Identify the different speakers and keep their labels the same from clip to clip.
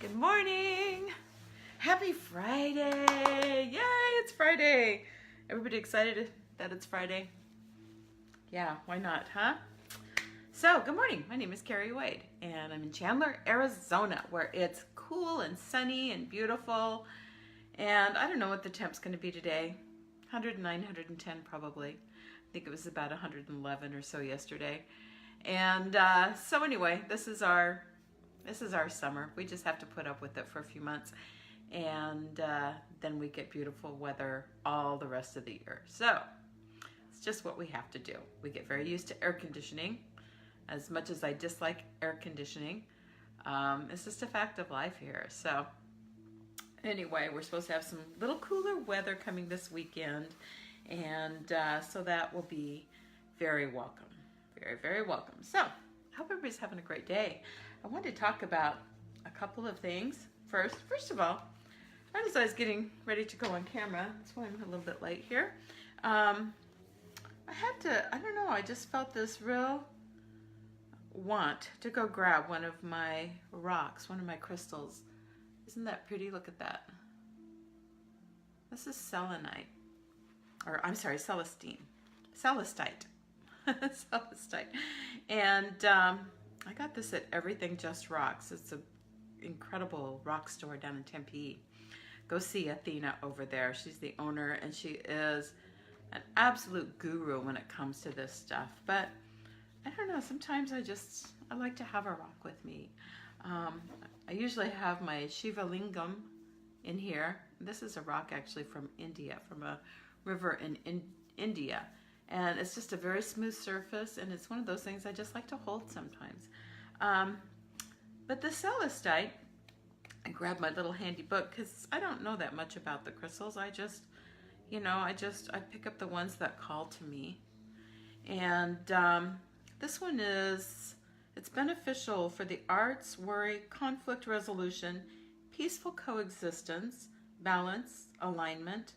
Speaker 1: Good morning. Happy Friday. Yay, it's Friday. Everybody excited that it's Friday? Yeah, why not, huh? So, good morning. My name is Kerri Wade, and I'm in Chandler, Arizona, where it's cool and sunny and beautiful. And I don't know what the temp's going to be today. 109, 110 probably. I think it was about 111 or so yesterday. And so anyway, this is our summer. We just have to put up with it for a few months, and then we get beautiful weather all the rest of the year. So it's just what we have to do. We get very used to air conditioning. As much as I dislike air conditioning, it's just a fact of life here. So anyway, we're supposed to have some little cooler weather coming this weekend, and so that will be very welcome. Very, very welcome. So I hope everybody's having a great day. I wanted to talk about a couple of things. First of all, as I was getting ready to go on camera, that's why I'm a little bit late here. I don't know, I just felt this real want to go grab one of my rocks, one of my crystals. Isn't that pretty? Look at that. This is selenite, or I'm sorry, celestine. Celestite. Celestite. And I got this at Everything Just Rocks. It's an incredible rock store down in Tempe. Go see Athena over there. She's the owner, and she is an absolute guru when it comes to this stuff. But I don't know, sometimes I like to have a rock with me. I usually have my Shiva Lingam in here. This is a rock actually from India, from a river in India. And it's just a very smooth surface, and it's one of those things I just like to hold sometimes. But the celestite, I grabbed my little handy book because I don't know that much about the crystals. I pick up the ones that call to me. And this one it's beneficial for the arts, worry, conflict resolution, peaceful coexistence, balance, alignment,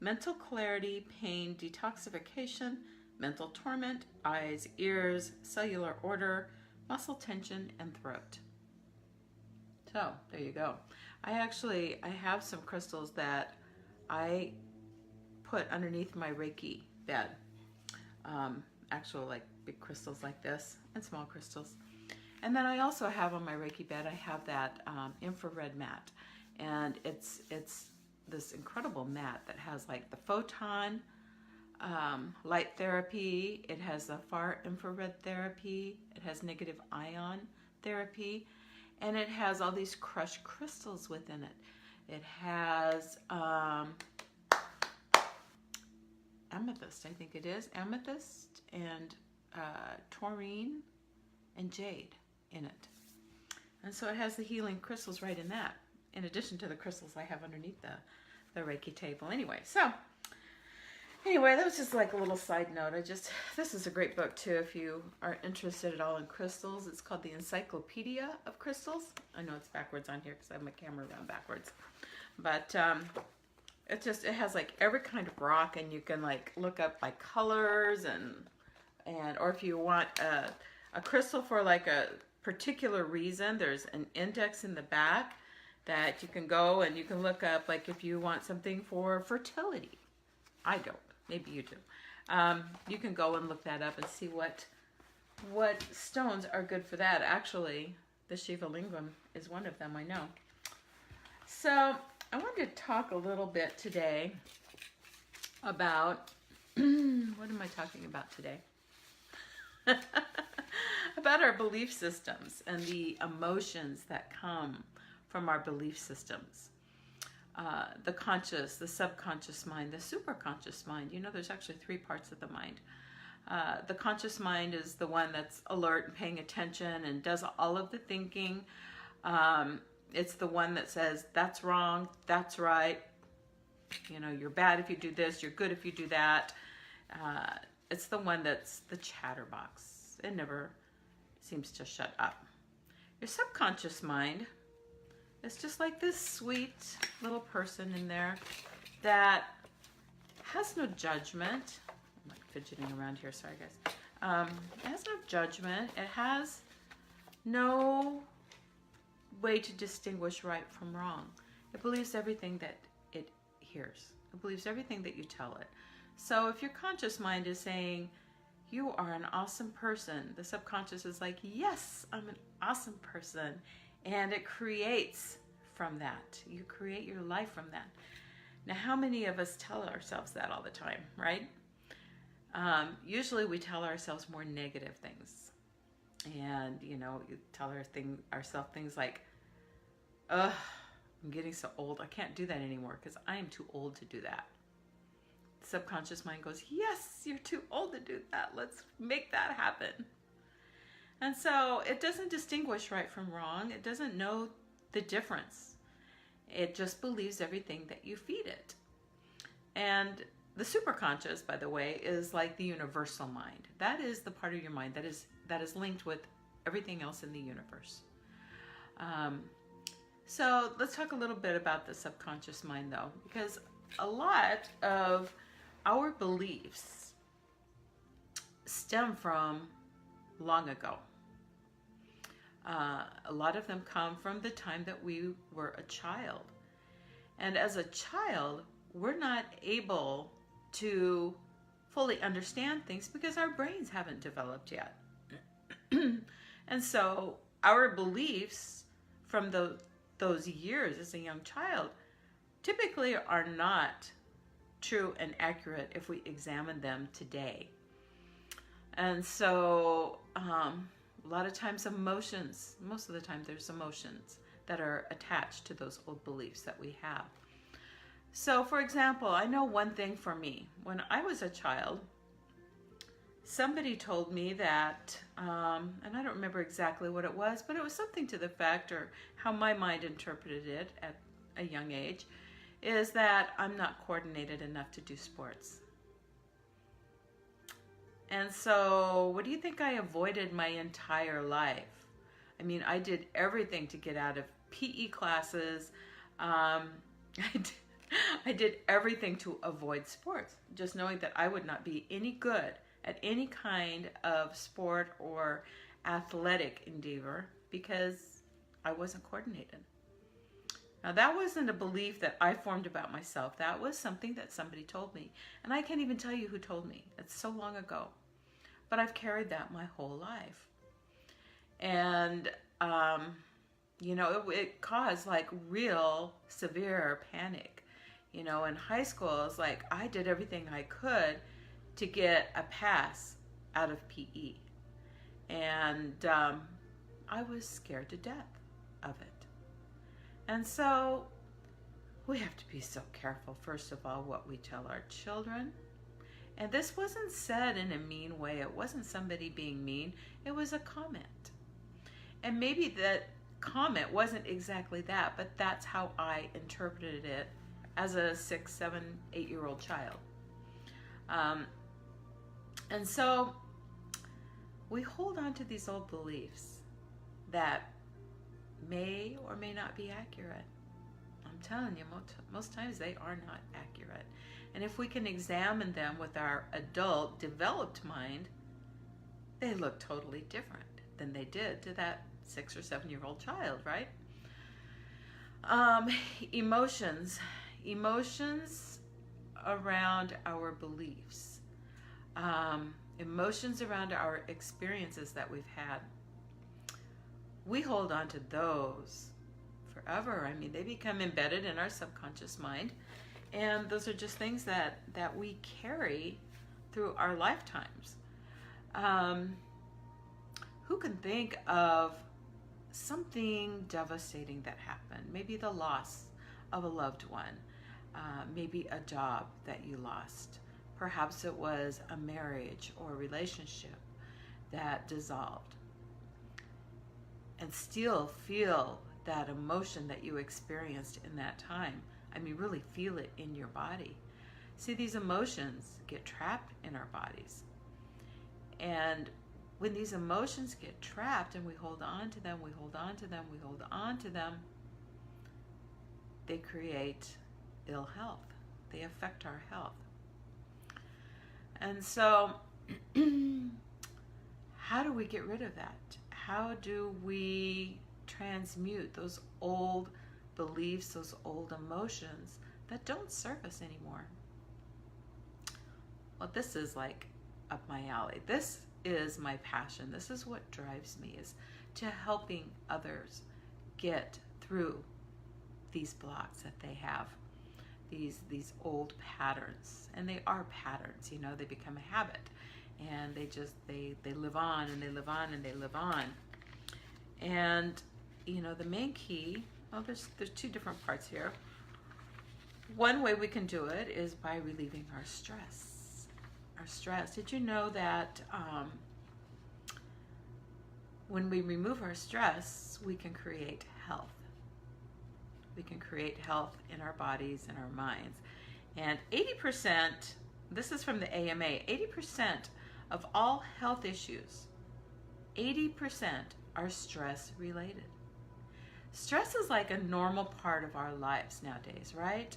Speaker 1: mental clarity, pain, detoxification, mental torment, eyes, ears, cellular order, muscle tension, and throat. So there you go. I have some crystals that I put underneath my Reiki bed. Actual like big crystals like this and small crystals. And then I also have on my Reiki bed, I have that infrared mat. And it's this incredible mat that has like the photon light therapy. It has the far infrared therapy. It has negative ion therapy. And it has all these crushed crystals within it. It has amethyst, I think it is. Amethyst and taurine and jade in it. And so it has the healing crystals right in that, in addition to the crystals I have underneath the Reiki table. Anyway, that was just like a little side note. This is a great book too if you are interested at all in crystals. It's called the Encyclopedia of Crystals. I know it's backwards on here because I have my camera around backwards. But it has like every kind of rock, and you can like look up by colors or if you want a crystal for like a particular reason, there's an index in the back that you can go and you can look up, like if you want something for fertility. I don't. Maybe you do. You can go and look that up and see what stones are good for that. Actually, the Shiva Lingam is one of them, I know. So I wanted to talk a little bit today about, what am I talking about today? About our belief systems and the emotions that come from our belief systems. The conscious, the subconscious mind, the superconscious mind. There's actually three parts of the mind. The conscious mind is the one that's alert and paying attention and does all of the thinking. It's the one that says, that's wrong, that's right. You're bad if you do this, you're good if you do that. It's the one that's the chatterbox. It never seems to shut up. Your subconscious mind, it's just like this sweet little person in there that has no judgment. I'm like fidgeting around here, sorry guys. It has no judgment. It has no way to distinguish right from wrong. It believes everything that it hears. It believes everything that you tell it. So if your conscious mind is saying, you are an awesome person, the subconscious is like, yes, I'm an awesome person. And it creates from that. You create your life from that. Now, how many of us tell ourselves that all the time, right? Usually we tell ourselves more negative things. And, you tell ourselves things like, ugh, I'm getting so old. I can't do that anymore because I am too old to do that. The subconscious mind goes, yes, you're too old to do that. Let's make that happen. And so it doesn't distinguish right from wrong. It doesn't know the difference. It just believes everything that you feed it. And the superconscious, by the way, is like the universal mind. That is the part of your mind that is linked with everything else in the universe. So let's talk a little bit about the subconscious mind, though, because a lot of our beliefs stem from long ago. A lot of them come from the time that we were a child. And as a child, we're not able to fully understand things because our brains haven't developed yet. And so our beliefs from those years as a young child typically are not true and accurate if we examine them today. And so a lot of times emotions, most of the time there's emotions that are attached to those old beliefs that we have. So for example, I know one thing for me. When I was a child, somebody told me that, and I don't remember exactly what it was, but it was something to the fact, or how my mind interpreted it at a young age, is that I'm not coordinated enough to do sports. And so what do you think I avoided my entire life? I mean, I did everything to get out of PE classes. I did everything to avoid sports, just knowing that I would not be any good at any kind of sport or athletic endeavor because I wasn't coordinated. Now, that wasn't a belief that I formed about myself. That was something that somebody told me. And I can't even tell you who told me. It's so long ago. But I've carried that my whole life. And, it caused like real severe panic. In high school, it's like I did everything I could to get a pass out of PE. And I was scared to death of it. And so we have to be so careful, first of all, what we tell our children. And this wasn't said in a mean way. It wasn't somebody being mean. It was a comment. And maybe that comment wasn't exactly that, but that's how I interpreted it as a 6, 7, 8-year-old child. And so we hold on to these old beliefs that may or may not be accurate. I'm telling you, most times they are not accurate. And if we can examine them with our adult, developed mind, they look totally different than they did to that 6 or 7-year-old child, right? Emotions around our beliefs, emotions around our experiences that we've had. We hold on to those forever. I mean, they become embedded in our subconscious mind, and those are just things that we carry through our lifetimes. Who can think of something devastating that happened? Maybe the loss of a loved one, maybe a job that you lost. Perhaps it was a marriage or a relationship that dissolved. And still feel that emotion that you experienced in that time. I mean, really feel it in your body. See, these emotions get trapped in our bodies. And when these emotions get trapped and we hold on to them, they create ill health. They affect our health. And so, how do we get rid of that? How do we transmute those old beliefs, those old emotions that don't serve us anymore. Well, this is like up my alley. This is my passion. This is what drives me, is to helping others get through these blocks that they have, these old patterns. And they are patterns, you know, they become a habit, and they live on and they live on and they live on. And you know, the main key, well, there's two different parts here. One way we can do it is by relieving our stress. Our stress. Did you know that when we remove our stress, we can create health? We can create health in our bodies and our minds. And 80%, this is from the AMA, 80% of all health issues, 80% are stress related. Stress is like a normal part of our lives nowadays, right?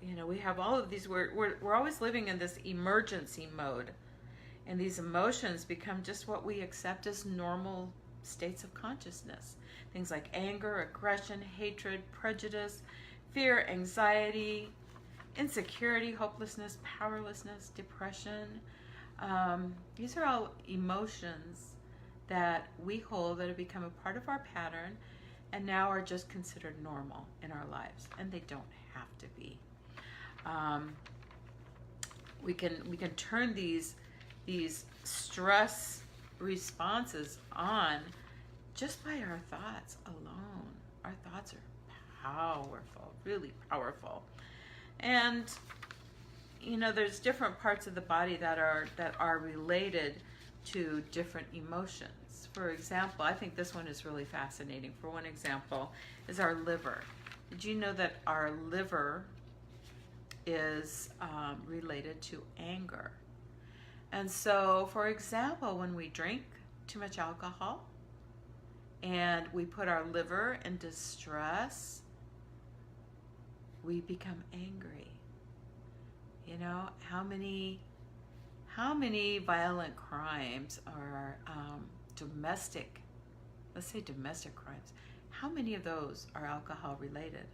Speaker 1: You know, we have all of these, we're always living in this emergency mode, and these emotions become just what we accept as normal states of consciousness. Things like anger, aggression, hatred, prejudice, fear, anxiety, insecurity, hopelessness, powerlessness, depression. These are all emotions that we hold that have become a part of our pattern and now are just considered normal in our lives, and they don't have to be. We can turn these stress responses on just by our thoughts alone. Our thoughts are powerful, really powerful. And you know, there's different parts of the body that are related to different emotions. For example, I think this one is really fascinating. For one example, is our liver. Did you know that our liver is related to anger? And so, for example, when we drink too much alcohol and we put our liver in distress, we become angry. You know, how many violent crimes are domestic, let's say domestic crimes, how many of those are alcohol related?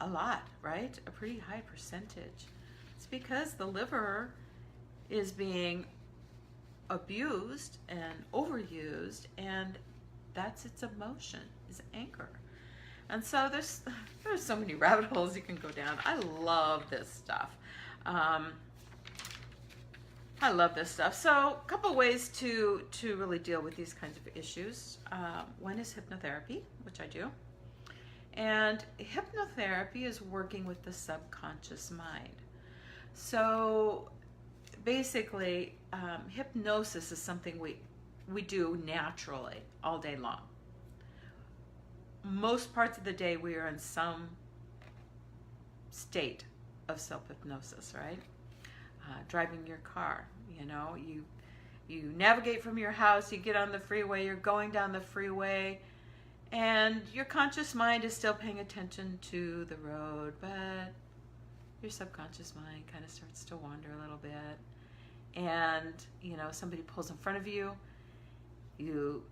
Speaker 1: A lot, right? A pretty high percentage. It's because the liver is being abused and overused, and that's its emotion, is anger. And so there's so many rabbit holes you can go down. I love this stuff. I love this stuff. So a couple ways to really deal with these kinds of issues. One is hypnotherapy, which I do. And hypnotherapy is working with the subconscious mind. So basically, hypnosis is something we do naturally all day long. Most parts of the day we are in some state of self-hypnosis, right? Driving your car, you know, you navigate from your house, you get on the freeway, you're going down the freeway, and your conscious mind is still paying attention to the road, but your subconscious mind kind of starts to wander a little bit. And, you know, somebody pulls in front of you, you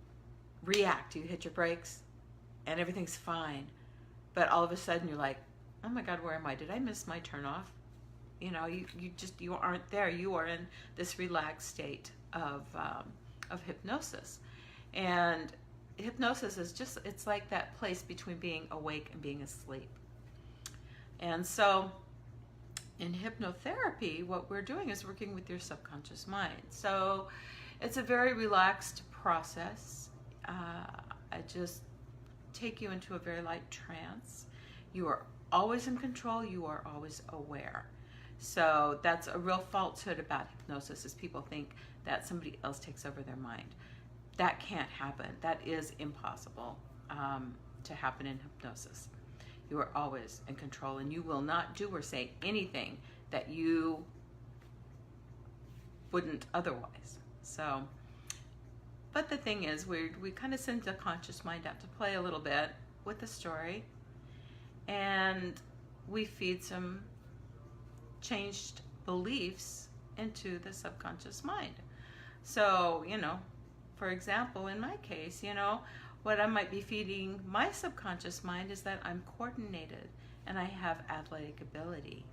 Speaker 1: react, you hit your brakes, and everything's fine. But all of a sudden you're like, oh my God, where am I? Did I miss my turnoff? You know, you aren't there. You are in this relaxed state of hypnosis. And hypnosis is just, it's like that place between being awake and being asleep. And so in hypnotherapy, what we're doing is working with your subconscious mind. So it's a very relaxed process. I just take you into a very light trance. You are always in control. You are always aware. So that's a real falsehood about hypnosis, is people think that somebody else takes over their mind. That can't happen. That is impossible to happen in hypnosis. You are always in control, and you will not do or say anything that you wouldn't otherwise. So, but the thing is, we kind of send the conscious mind out to play a little bit with the story, and we feed some changed beliefs into the subconscious mind. So, you know, for example, in my case, what I might be feeding my subconscious mind is that I'm coordinated and I have athletic ability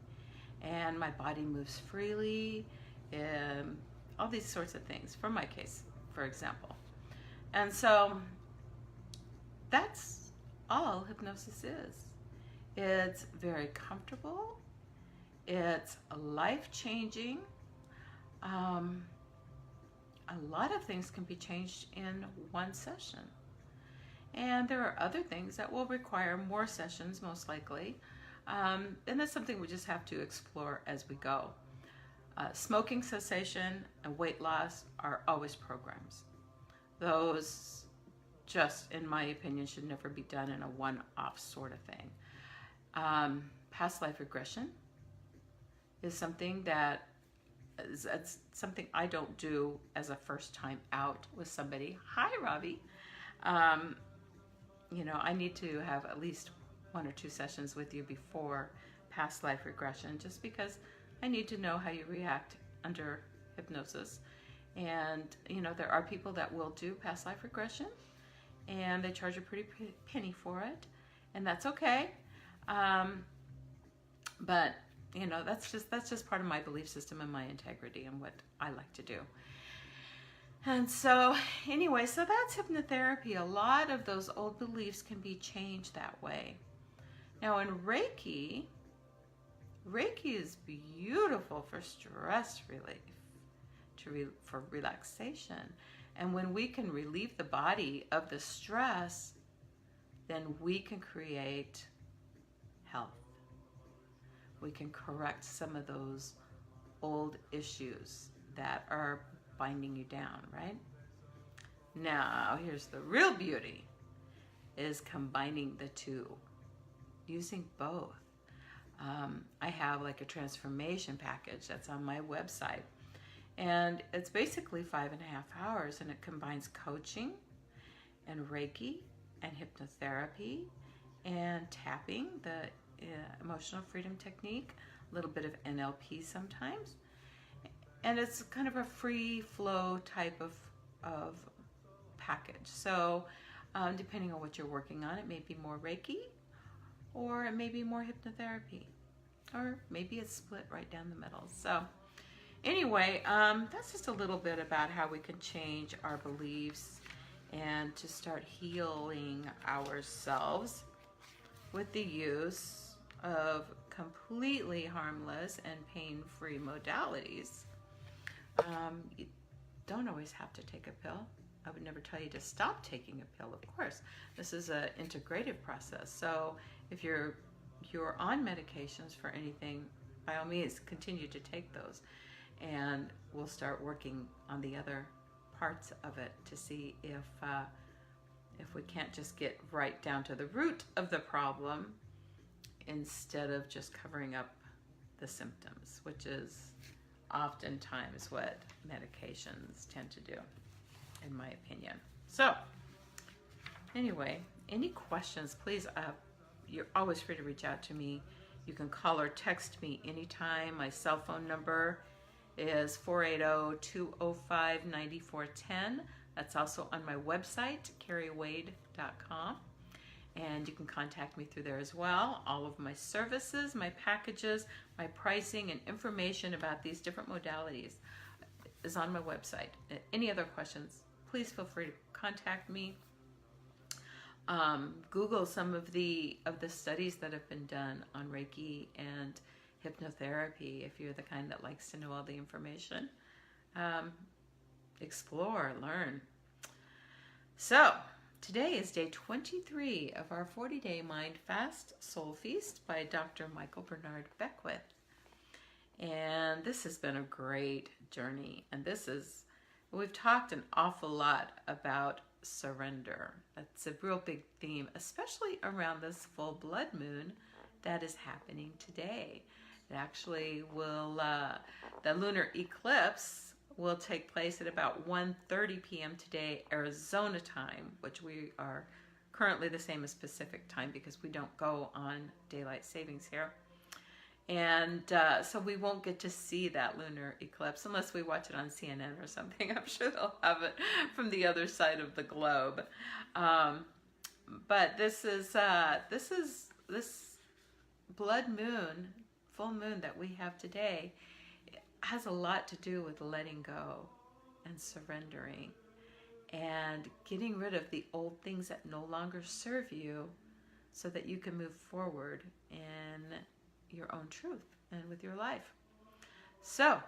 Speaker 1: and my body moves freely, all these sorts of things, for my case, for example. And so that's all hypnosis is. It's very comfortable. It's life-changing. A lot of things can be changed in one session. And there are other things that will require more sessions, most likely. And that's something we just have to explore as we go. Smoking cessation and weight loss are always programs. Those, just in my opinion, should never be done in a one-off sort of thing. Past life regression is something that it's something I don't do as a first time out with somebody. Hi, Robbie. I need to have at least 1 or 2 sessions with you before past life regression, just because I need to know how you react under hypnosis. And, there are people that will do past life regression and they charge a pretty penny for it, and that's okay. But that's just part of my belief system and my integrity and what I like to do. And so anyway, so that's hypnotherapy. A lot of those old beliefs can be changed that way. Now in Reiki is beautiful for stress relief, for relaxation. And when we can relieve the body of the stress, then we can create health. We can correct some of those old issues that are binding you down, right? Now, here's the real beauty, is combining the two, using both. I have like a transformation package that's on my website, and it's basically 5.5 hours, and it combines coaching and Reiki and hypnotherapy and tapping, the emotional freedom technique, a little bit of NLP sometimes, and it's kind of a free flow type of package. So depending on what you're working on, it may be more Reiki, or it may be more hypnotherapy, or maybe it's split right down the middle. So anyway, that's just a little bit about how we can change our beliefs and to start healing ourselves with the use of completely harmless and pain-free modalities. You don't always have to take a pill. I would never tell you to stop taking a pill, of course. This is an integrative process. So if you're on medications for anything, by all means, continue to take those. And we'll start working on the other parts of it to see if we can't just get right down to the root of the problem instead of just covering up the symptoms, which is oftentimes what medications tend to do, in my opinion. So anyway, any questions, please, you're always free to reach out to me. You can call or text me anytime. My cell phone number is 480-205-9410. That's also on my website, kerriwade.com. And you can contact me through there as well. All of my services, my packages, my pricing, and information about these different modalities is on my website. Any other questions, please feel free to contact me. Google some of the studies that have been done on Reiki and hypnotherapy if you're the kind that likes to know all the information. Explore, learn. So today is day 23 of our 40-day Mind Fast Soul Feast by Dr. Michael Bernard Beckwith. And this has been a great journey. And we've talked an awful lot about surrender. That's a real big theme, especially around this full blood moon that is happening today. It actually will, the lunar eclipse will take place at about 1:30 p.m. today, Arizona time, which we are currently the same as Pacific time because we don't go on daylight savings here. And so we won't get to see that lunar eclipse unless we watch it on CNN or something. I'm sure they'll have it from the other side of the globe. But this blood moon, full moon that we have today, has a lot to do with letting go and surrendering and getting rid of the old things that no longer serve you so that you can move forward in your own truth and with your life. So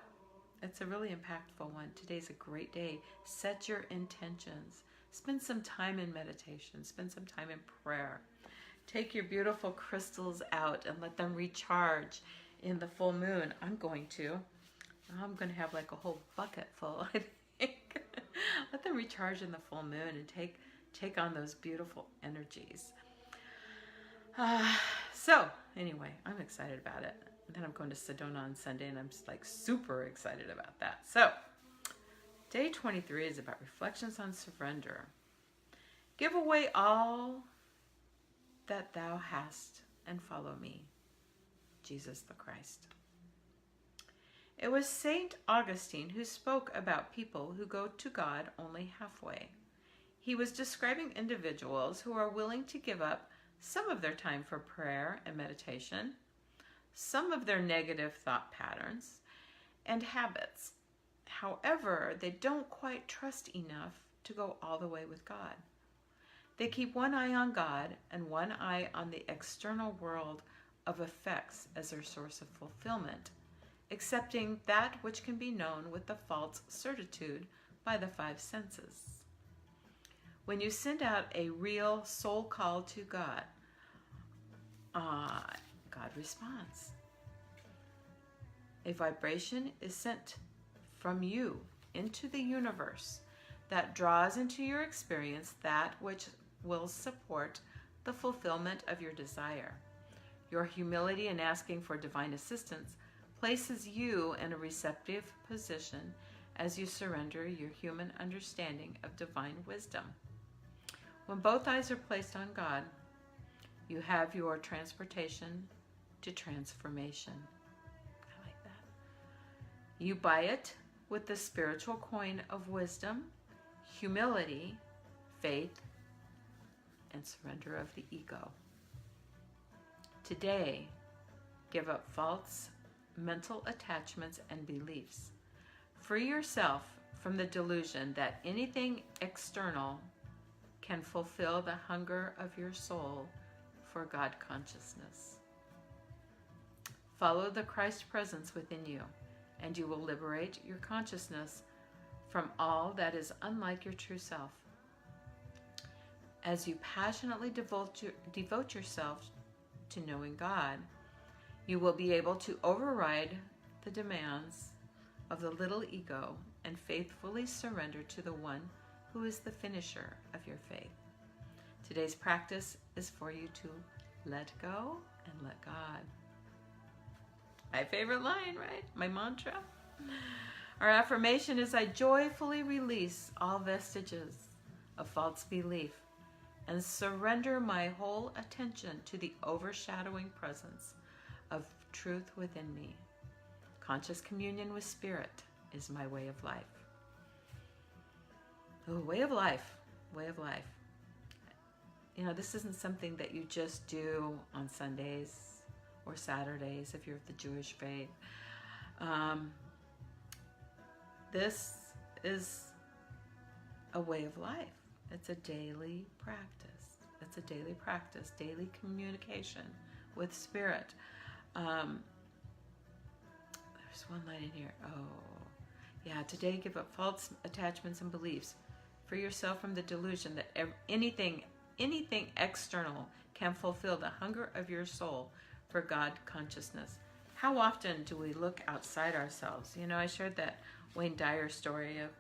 Speaker 1: it's a really impactful one. Today's a great day. Set your intentions. Spend some time in meditation. Spend some time in prayer. Take your beautiful crystals out and let them recharge in the full moon. I'm going to have like a whole bucket full, I think. Let them recharge in the full moon and take on those beautiful energies. So anyway, I'm excited about it. And then I'm going to Sedona on Sunday, and I'm just like super excited about that. So day 23 is about reflections on surrender. Give away all that thou hast and follow me, Jesus the Christ. It was Saint Augustine who spoke about people who go to God only halfway. He was describing individuals who are willing to give up some of their time for prayer and meditation, some of their negative thought patterns and habits. However, they don't quite trust enough to go all the way with God. They keep one eye on God and one eye on the external world of effects as their source of fulfillment, accepting that which can be known with the false certitude by the five senses. When you send out a real soul call to God, God responds. A vibration is sent from you into the universe that draws into your experience that which will support the fulfillment of your desire. Your humility in asking for divine assistance places you in a receptive position as you surrender your human understanding of divine wisdom. When both eyes are placed on God, you have your transportation to transformation. I like that. You buy it with the spiritual coin of wisdom, humility, faith, and surrender of the ego. Today, give up false mental attachments and beliefs. Free yourself from the delusion that anything external can fulfill the hunger of your soul for God consciousness. Follow the Christ presence within you, and you will liberate your consciousness from all that is unlike your true self. As you passionately devote yourself to knowing God, you will be able to override the demands of the little ego and faithfully surrender to the one who is the finisher of your faith. Today's practice is for you to let go and let God. My favorite line, right? My mantra. Our affirmation is, I joyfully release all vestiges of false belief and surrender my whole attention to the overshadowing presence of truth within me. Conscious communion with Spirit is my way of life. Oh, way of life, way of life. You know, this isn't something that you just do on Sundays or Saturdays if you're of the Jewish faith. This is a way of life. It's a daily practice. It's a daily practice, daily communication with Spirit. There's one line in here. Oh, yeah. Today, give up false attachments and beliefs. Free yourself from the delusion that anything external can fulfill the hunger of your soul for God consciousness. How often do we look outside ourselves? You know, I shared that Wayne Dyer story of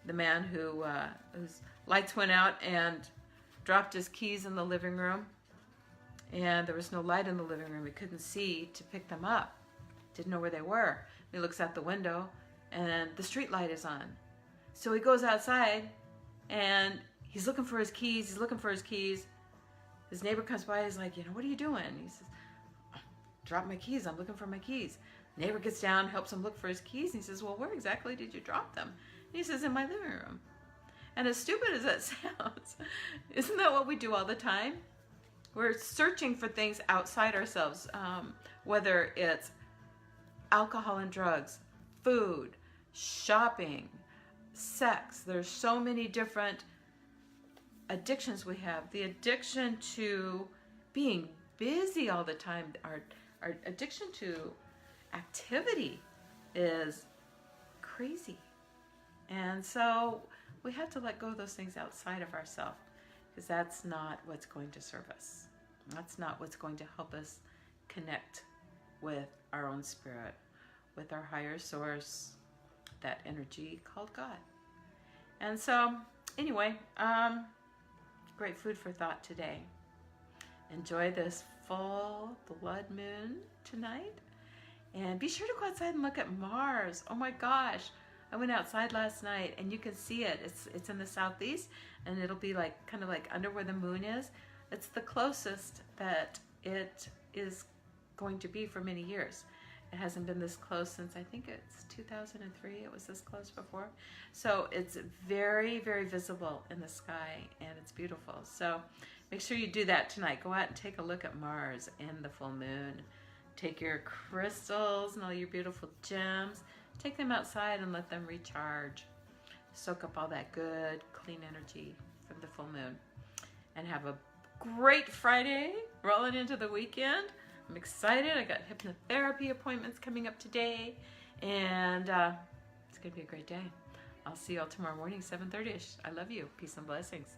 Speaker 1: the man whose lights went out and dropped his keys in the living room, and there was no light in the living room. He couldn't see to pick them up. Didn't know where they were. He looks out the window, and the street light is on. So he goes outside, and he's looking for his keys. His neighbor comes by. He's like, what are you doing? He says, dropped my keys. I'm looking for my keys. Neighbor gets down, helps him look for his keys. And he says, well, where exactly did you drop them? And he says, in my living room. And as stupid as that sounds, isn't that what we do all the time? We're searching for things outside ourselves, whether it's alcohol and drugs, food, shopping, sex. There's so many different addictions we have. The addiction to being busy all the time, our addiction to activity is crazy. And so we have to let go of those things outside of ourselves, because that's not what's going to serve us. That's not what's going to help us connect with our own spirit, with our higher source, that energy called God. And so, anyway, great food for thought today. Enjoy this full blood moon tonight. And be sure to go outside and look at Mars. Oh my gosh. I went outside last night and you can see it. It's in the southeast, and it'll be like kind of like under where the moon is. It's the closest that it is going to be for many years. It hasn't been this close since, I think it's 2003. It was this close before. So it's very, very visible in the sky, and it's beautiful. So make sure you do that tonight. Go out and take a look at Mars in the full moon. Take your crystals and all your beautiful gems. Take them outside and let them recharge. Soak up all that good, clean energy from the full moon. And have a great Friday, rolling into the weekend. I'm excited. I got hypnotherapy appointments coming up today. And it's going to be a great day. I'll see you all tomorrow morning, 7:30ish. I love you. Peace and blessings.